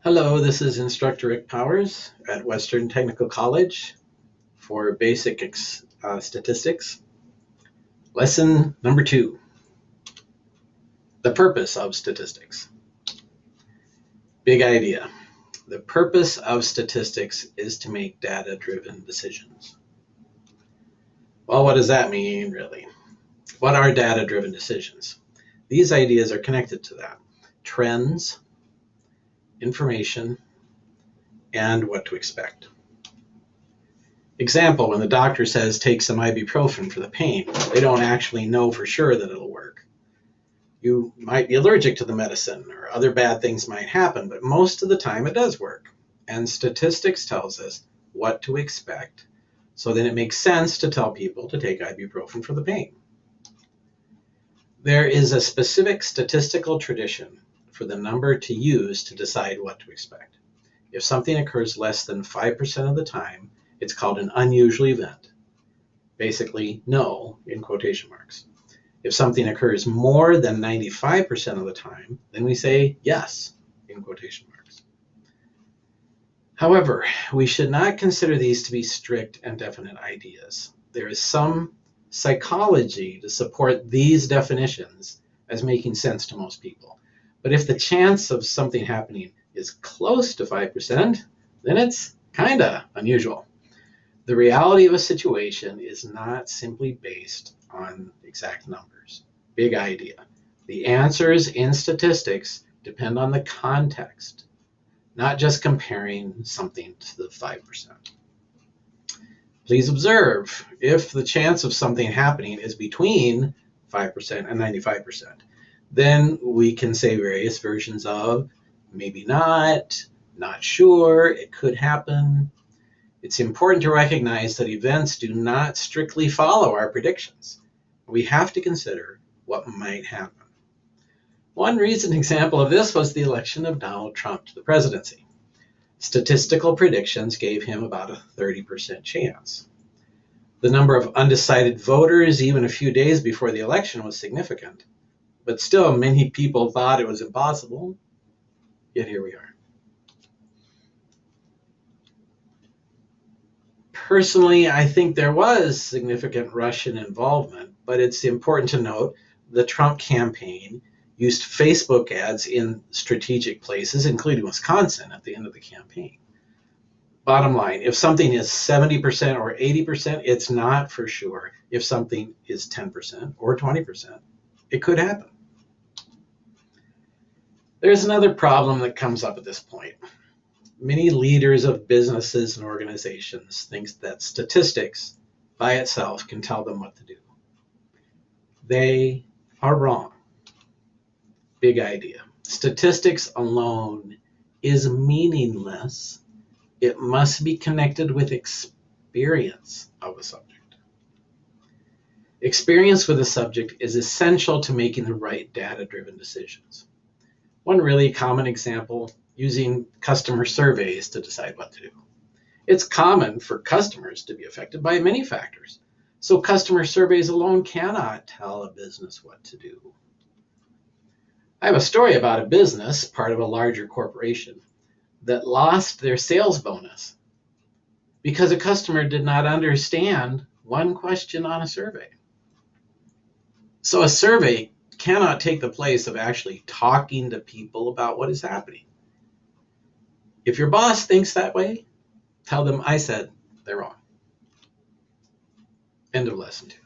Hello, this is Instructor Rick Powers at Western Technical College for Basic Statistics. Lesson number 2, the purpose of statistics. Big idea. The purpose of statistics is to make data-driven decisions. Well, what does that mean, really? What are data-driven decisions? These ideas are connected to that. Trends, information, and what to expect. Example, when the doctor says take some ibuprofen for the pain, they don't actually know for sure that it'll work. You might be allergic to the medicine or other bad things might happen, but most of the time it does work. And statistics tells us what to expect, so then it makes sense to tell people to take ibuprofen for the pain. There is a specific statistical tradition for the number to use to decide what to expect. If something occurs less than 5% of the time, it's called an unusual event. Basically, no, in quotation marks. If something occurs more than 95% of the time, then we say yes, in quotation marks. However, we should not consider these to be strict and definite ideas. There is some psychology to support these definitions as making sense to most people. But if the chance of something happening is close to 5%, then it's kinda unusual. The reality of a situation is not simply based on exact numbers. Big idea. The answers in statistics depend on the context, not just comparing something to the 5%. Please observe, if the chance of something happening is between 5% and 95%, then we can say various versions of maybe not sure, it could happen. It's important to recognize that events do not strictly follow our predictions. We have to consider what might happen. One recent example of this was the election of Donald Trump to the presidency. Statistical predictions gave him about a 30% chance. The number of undecided voters even a few days before the election was significant, but still many people thought it was impossible, yet here we are. Personally, I think there was significant Russian involvement, but it's important to note the Trump campaign used Facebook ads in strategic places, including Wisconsin, at the end of the campaign. Bottom line, if something is 70% or 80%, it's not for sure. If something is 10% or 20%, it could happen. There's another problem that comes up at this point. Many leaders of businesses and organizations think that statistics by itself can tell them what to do. They are wrong. Big idea. Statistics alone is meaningless. It must be connected with experience of a subject. Experience with a subject is essential to making the right data-driven decisions. One really common example, using customer surveys to decide what to do. It's common for customers to be affected by many factors, so customer surveys alone cannot tell a business what to do. I have a story about a business, part of a larger corporation, that lost their sales bonus because a customer did not understand one question on a survey. So a survey cannot take the place of actually talking to people about what is happening. If your boss thinks that way, tell them I said they're wrong. End of lesson 2.